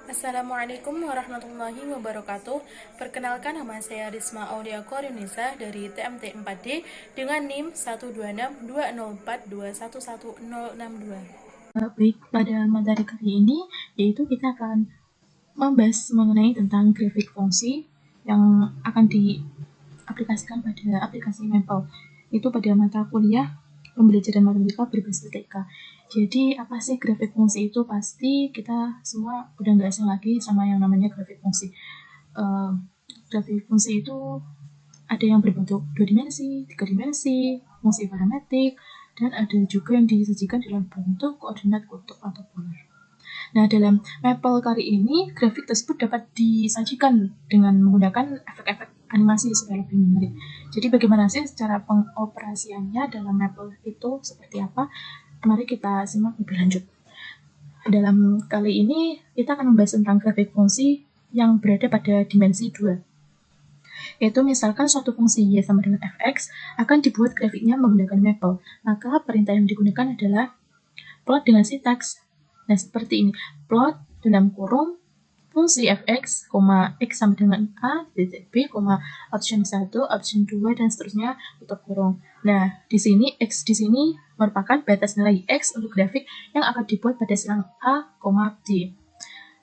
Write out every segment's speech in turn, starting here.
Assalamualaikum warahmatullahi wabarakatuh. Perkenalkan, nama saya Risma Aulia Korinisa dari TMT 4D dengan NIM 1262042111062. Baik, pada materi kali ini yaitu kita akan membahas mengenai tentang grafik fungsi yang akan diaplikasikan pada aplikasi Maple. Itu pada mata kuliah pembelajaran matematika berbasis TK. Jadi apa sih grafik fungsi itu? Pasti kita semua udah nggak asing lagi sama yang namanya grafik fungsi. Grafik fungsi itu ada yang berbentuk 2 dimensi, 3 dimensi, fungsi parametrik, dan ada juga yang disajikan dalam bentuk koordinat kutub atau polar. Nah, dalam Maple kali ini, grafik tersebut dapat disajikan dengan menggunakan efek-efek animasi supaya lebih menarik. Jadi bagaimana sih cara pengoperasiannya dalam Maple itu seperti apa? Mari kita simak lebih lanjut. Dalam kali ini, kita akan membahas tentang grafik fungsi yang berada pada dimensi 2. Yaitu misalkan suatu fungsi y sama dengan fx akan dibuat grafiknya menggunakan Maple. Maka perintah yang digunakan adalah plot dengan sintaks. Nah, seperti ini. Plot dalam kurung fungsi fx, x sama dengan a, titik b, option 1, option 2, dan seterusnya tutup kurung. Nah, di sini x di sini merupakan batas nilai x untuk grafik yang akan dibuat pada silang a, d.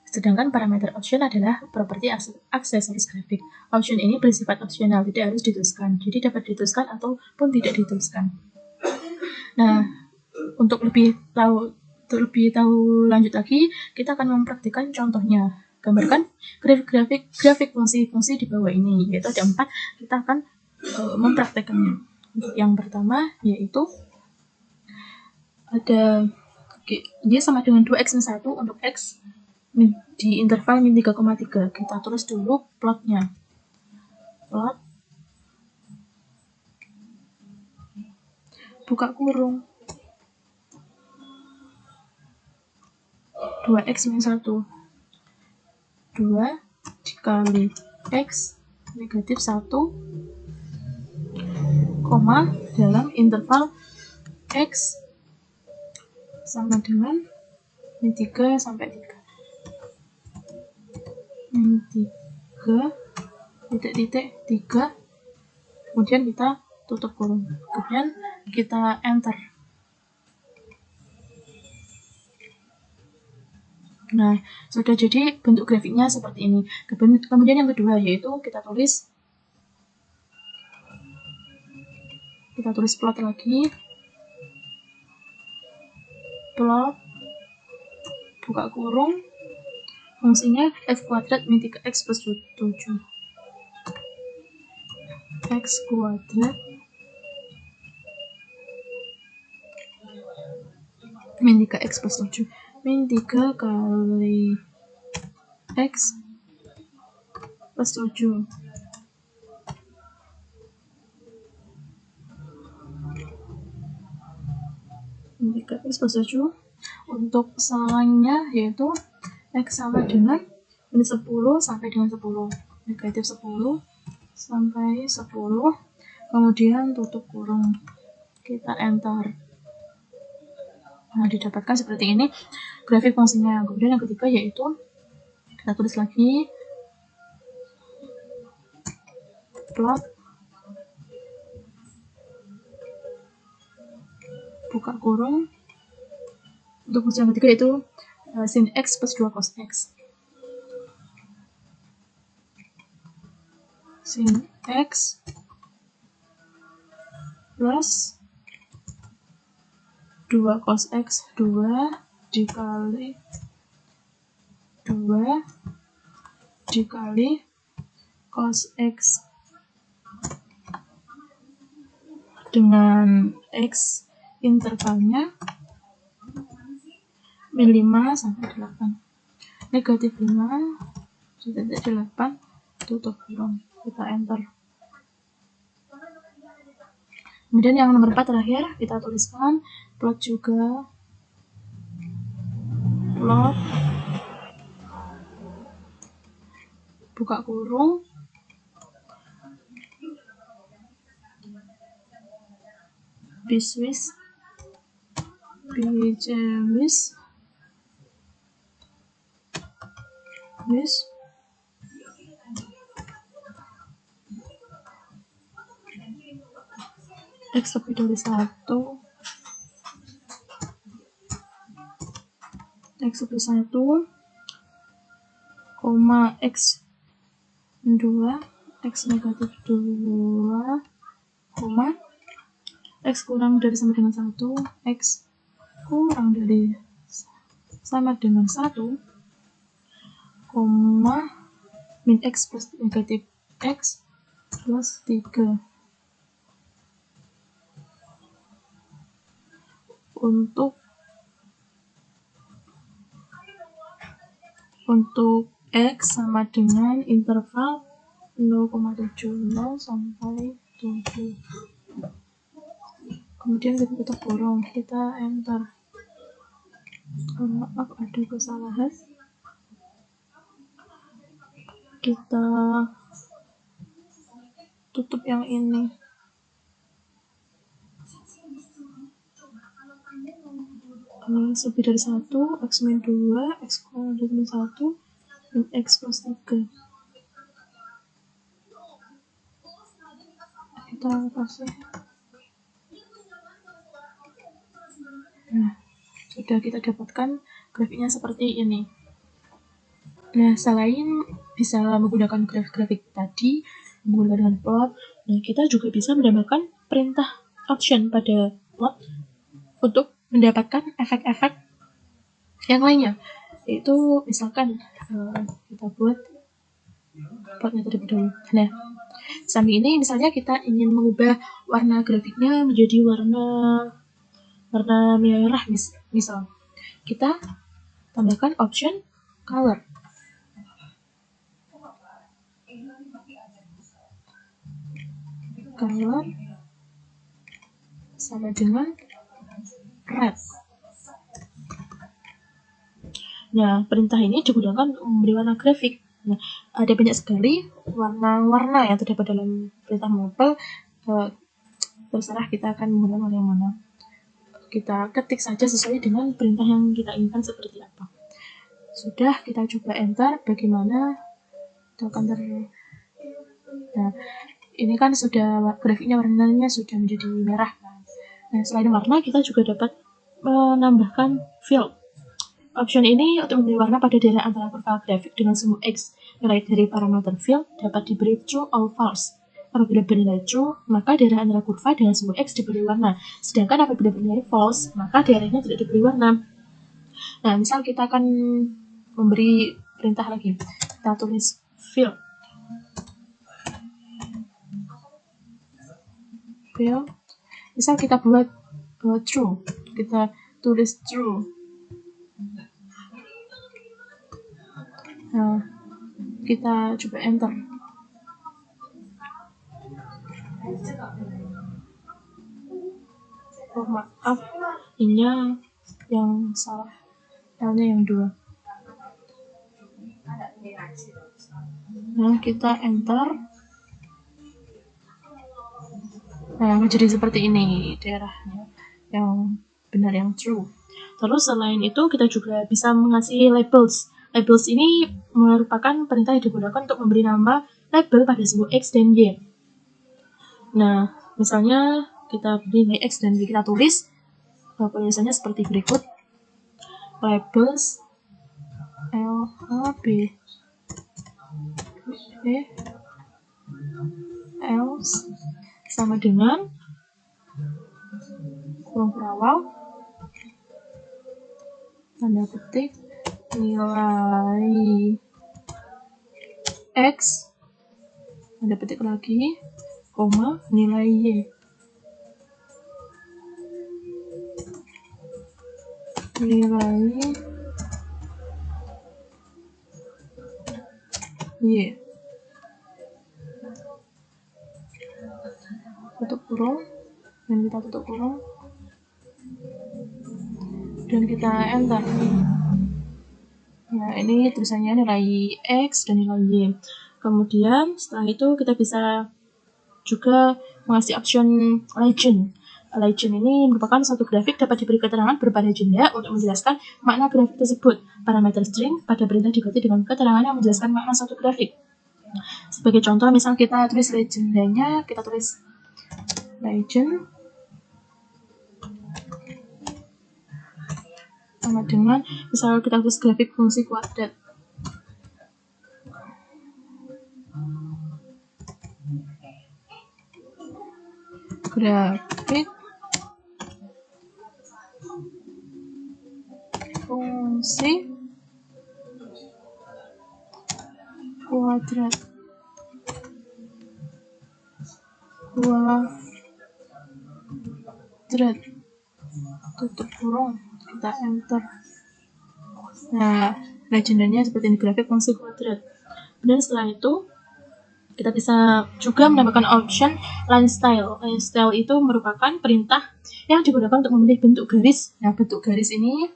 Sedangkan parameter option adalah properti aksesoris grafik. Option ini bersifat opsional, tidak harus dituliskan. Jadi dapat dituliskan ataupun tidak dituliskan. Nah, untuk lebih tahu lanjut lagi, kita akan mempraktikkan contohnya. Gambarkan grafik fungsi-fungsi di bawah ini, yaitu ada 4. Kita akan mempraktikkannya. Untuk yang pertama yaitu ada dia sama dengan 2x min 1 untuk x di interval min 3,3. Kita tulis dulu plotnya. Plot buka kurung 2x min 1, 2 dikali x negatif 1, koma dalam interval x sama dengan min 3 sampai 3. Min 3 titik 3, kemudian kita tutup kurung, kemudian kita enter. Nah, sudah jadi bentuk grafiknya seperti ini. Kemudian yang kedua yaitu kita tulis plot lagi. Plot buka kurung fungsinya f kuadrat min 3x plus 7. X kuadrat min 3x plus 7. Min 3 kali x plus 7. Min 3x plus 7. Untuk salangnya yaitu x sama dengan min 10 sampai dengan 10. Negatif 10 sampai 10. Kemudian tutup kurung. Kita enter. Nah, didapatkan seperti ini grafik fungsinya. Kemudian yang ketiga yaitu kita tulis lagi plot buka kurung untuk fungsi yang ketiga yaitu sin x plus 2 cos x. Sin x plus 2 cos x, 2 dikali 2 dikali cos x dengan x intervalnya min 5 sampai 8. Negatif 5 titik 8, tutup kurung. Kita enter. Kemudian yang nomor 4 terakhir kita tuliskan plot juga. Plot buka kurung biswis Yes. X lebih dari 1, X lebih 1, koma X 2, X negatif 2, koma X kurang dari sama dengan 1, X kurang dari sama dengan 1, koma min X plus negatif X plus 3. Untuk X sama dengan interval 0,70 sampai 7. Kemudian kita tutup kurung, kita enter. Maaf, ada kesalahan. Kita tutup yang ini. Ini lebih dari 1, X min 2, X kurang dari 1, dan X plus 3. Kita kasih. Nah, sudah kita dapatkan grafiknya seperti ini. Nah, selain bisa menggunakan grafik tadi, menggunakan plot, nah kita juga bisa menambahkan perintah option pada plot untuk mendapatkan efek-efek yang lainnya. Itu misalkan kita buat plotnya terlebih dahulu. Nah, sambil ini misalnya kita ingin mengubah warna grafiknya menjadi warna merah misal. Kita tambahkan option color. Color sama dengan red. Nah, perintah ini digunakan untuk memberi warna grafik. Nah, ada banyak sekali warna-warna yang terdapat dalam perintah mapel. Terserah kita akan menggunakan yang mana. Kita ketik saja sesuai dengan perintah yang kita inginkan seperti apa. Sudah, kita coba enter. Bagaimana? Itu akan Nah, ini kan sudah grafiknya warnanya sudah menjadi merah. Nah, selain warna, kita juga dapat menambahkan field. Option ini untuk memberi warna pada daerah antara kurva grafik dengan semu X. Nilai dari parameter field dapat diberi true or false. Apabila bernilai true, maka daerah antara kurva dengan semu X diberi warna. Sedangkan apabila bernilai false, maka daerahnya tidak diberi warna. Nah, misal kita akan memberi perintah lagi. Kita tulis field. Misal kita buat true. Kita tulis true. Nah, kita coba enter. Oh, maaf, ini yang salah, L-nya yang 2. Nah, kita enter. Nah, menjadi seperti ini daerahnya yang benar, yang true. Terus selain itu kita juga bisa mengasih labels. Labels ini merupakan perintah yang digunakan untuk memberi nama label pada semu X dan Y. Nah, misalnya kita beri nilai X dan Y, kita tulis misalnya seperti berikut. Labels L, A, B, L sama dengan kurung berawal, tanda petik, nilai X, tanda petik lagi, koma, nilai Y. Nilai Y. Tutup kurung, dan kita tutup kurung, dan kita enter. Nah, ini tulisannya nilai X dan nilai Y. Kemudian setelah itu kita bisa juga mengasih option legend. Legend ini merupakan suatu grafik dapat diberi keterangan berupa legenda untuk menjelaskan makna grafik tersebut. Parameter string pada perintah diganti dengan keterangan yang menjelaskan makna suatu grafik. Sebagai contoh, misal kita tulis legendanya, kita tulis legend sama dengan, misal kita tulis grafik fungsi kuadrat. Grafik fungsi kuadrat tutup kurung, kita enter. Nah, legendanya seperti ini, grafik fungsi kuadrat. Dan setelah itu kita bisa juga menambahkan option line style. Line style itu merupakan perintah yang digunakan untuk memilih bentuk garis. Nah, bentuk garis ini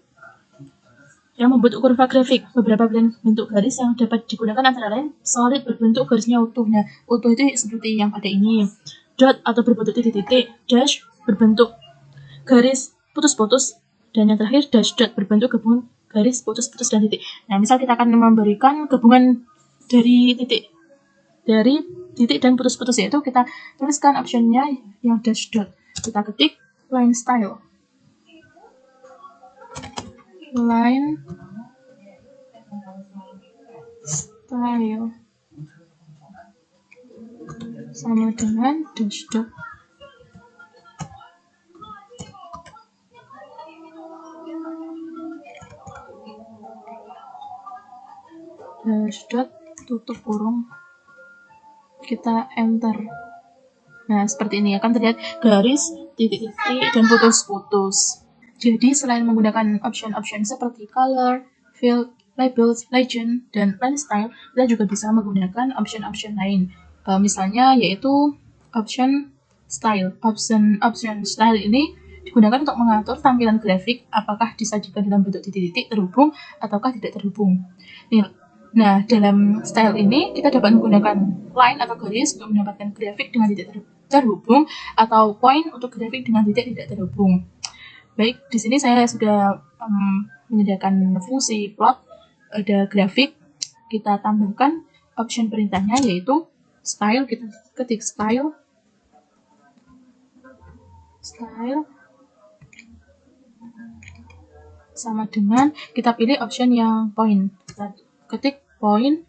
yang membentuk kurva grafik. Beberapa pilihan bentuk garis yang dapat digunakan antara lain solid berbentuk garisnya utuh. Nah, utuh itu seperti yang pada ini. Dot atau berbentuk titik-titik. Dash berbentuk garis putus-putus. Dan yang terakhir dash dot berbentuk gabungan garis putus-putus dan titik. Nah, misal kita akan memberikan gabungan dari titik dan putus-putus, yaitu kita tuliskan optionnya yang dash dot. Kita ketik line style sama dengan dash dot. Dash dot tutup kurung, kita enter. Nah, seperti ini akan terlihat garis, titik-titik, dan putus-putus. Jadi, selain menggunakan option-option seperti color, field, labels, legend, dan line style, kita juga bisa menggunakan option-option lain. Misalnya, yaitu option style. Option style ini digunakan untuk mengatur tampilan grafik apakah disajikan dalam bentuk titik-titik terhubung ataukah tidak terhubung. Nah, dalam style ini kita dapat menggunakan line atau garis untuk mendapatkan grafik dengan titik terhubung atau point untuk grafik dengan titik tidak terhubung. Baik, di sini saya sudah menyediakan fungsi plot, ada grafik. Kita tambahkan option perintahnya yaitu style. Kita ketik style sama dengan kita pilih option yang point. Kita ketik point.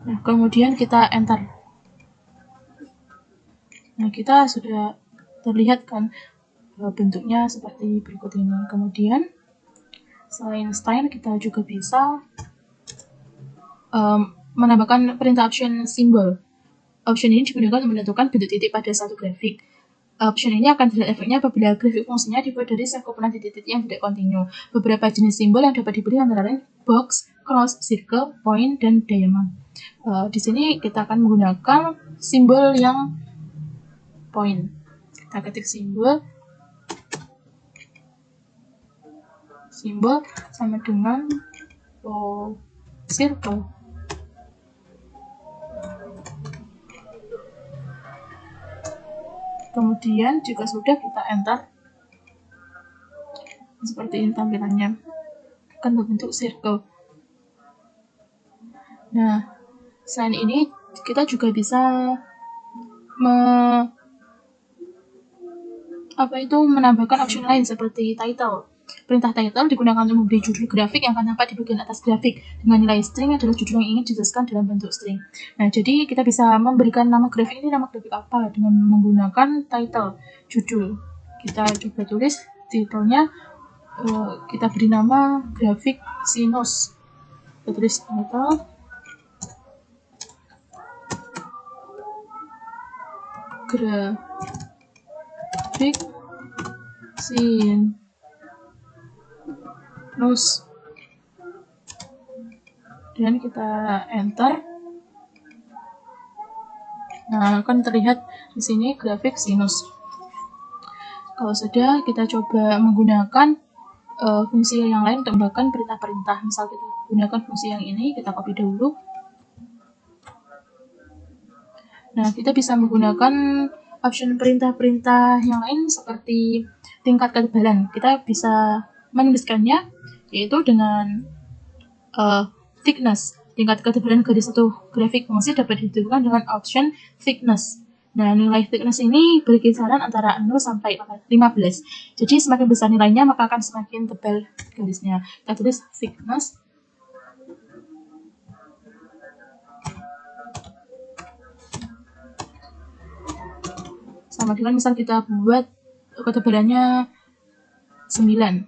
Nah, kemudian kita enter. Nah, kita sudah terlihat kan bentuknya seperti berikut ini. Kemudian selain style, kita juga bisa menambahkan perintah option simbol. Option ini digunakan untuk menentukan bentuk titik pada satu grafik. Option ini akan terlihat efeknya apabila grafik fungsinya dibuat dari sekumpulan titik-titik yang tidak kontinu. Beberapa jenis simbol yang dapat dipilih antara lain box, cross, circle, point, dan diamond. Di sini kita akan menggunakan simbol yang point. Kita ketik simbol sama dengan circle. Kemudian jika sudah, kita enter. Seperti ini tampilannya, akan berbentuk circle. Nah, selain ini kita juga bisa menambahkan option lain seperti title. Perintah title digunakan untuk memberi judul grafik yang akan tampak di bagian atas grafik. Dengan nilai string adalah judul yang ingin dijelaskan dalam bentuk string. Nah, jadi kita bisa memberikan nama grafik ini nama grafik apa dengan menggunakan title, judul. Kita coba tulis titelnya, kita beri nama grafik sinus. Kita tulis title grafik sinus. Dan kita enter. Nah, akan terlihat di sini grafik sinus. Kalau sudah, kita coba menggunakan fungsi yang lain untuk menambahkan perintah-perintah. Misal kita gunakan fungsi yang ini, kita copy dahulu. Nah, kita bisa menggunakan option perintah-perintah yang lain seperti tingkat ketebalan. Kita bisa menuliskannya yaitu dengan thickness. Tingkat ketebalan garis satu grafik fungsi dapat ditentukan dengan option thickness. Nah, nilai thickness ini berkisaran antara 0 sampai 15. Jadi semakin besar nilainya maka akan semakin tebal garisnya. Kita tulis thickness. Sama dengan misal kita buat ketebalannya 9.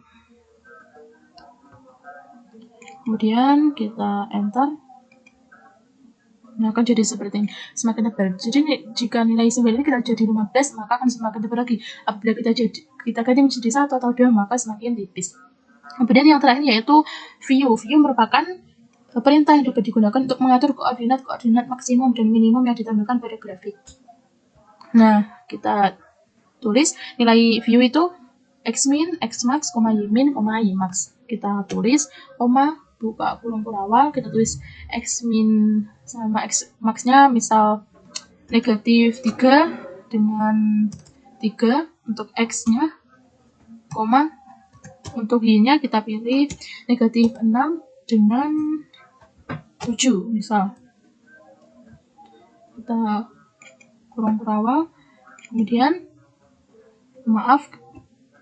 Kemudian kita enter. Nah, akan jadi seperti ini, semakin tebal. Jadi jika nilai 9 ini kita jadi 15, maka akan semakin tebal lagi. Apabila kita ganti menjadi 1 atau 2, maka semakin tipis. Kemudian yang terakhir yaitu view. View merupakan perintah yang dapat digunakan untuk mengatur koordinat maksimum dan minimum yang ditampilkan pada grafik. Nah, kita tulis nilai view itu xmin, xmax, ymin, ymax. Kita tulis, buka kurung awal, kita tulis xmin sama xmax-nya misal negatif 3 dengan 3 untuk x-nya, untuk y-nya kita pilih negatif 6 dengan 7 misal. Kita kurung awal, kemudian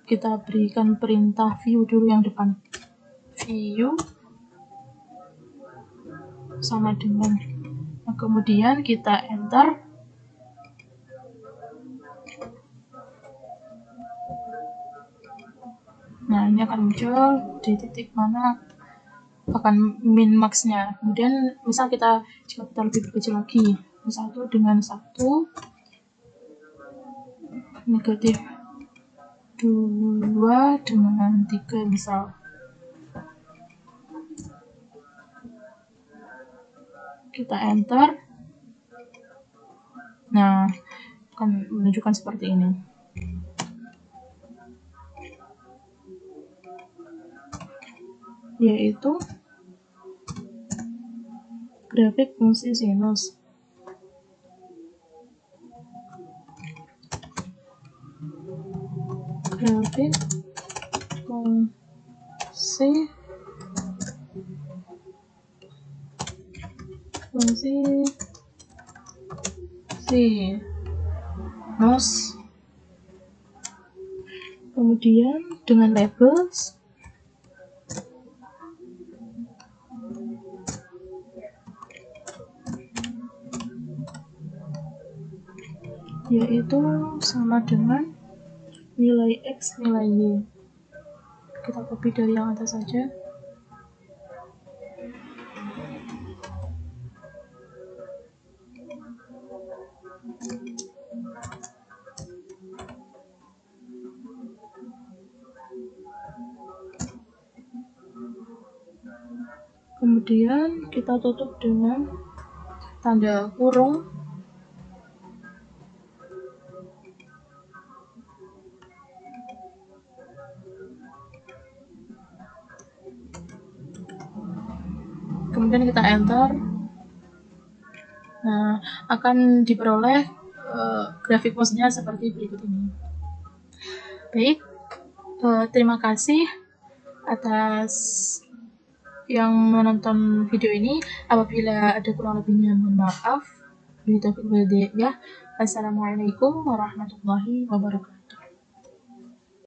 kita berikan perintah view dulu yang depan. View sama dengan, nah, kemudian kita enter. Nah, ini akan muncul di titik mana akan min max-nya. Kemudian misal jika kita lebih kecil lagi, misal itu dengan 1 negatif 2 dengan 3 misal. Kita enter. Nah, akan menunjukkan seperti ini. Yaitu grafik fungsi sinus. Grafik fungsi sinus. Kemudian dengan labels yaitu sama dengan nilai X, nilai Y. Kita copy dari yang atas saja. Kemudian kita tutup dengan tanda kurung. Kemudian kita enter. Nah, akan diperoleh grafik fungsinya seperti berikut ini. Baik, terima kasih atas yang menonton video ini. Apabila ada kurang lebihnya mohon maaf. Assalamualaikum warahmatullahi wabarakatuh.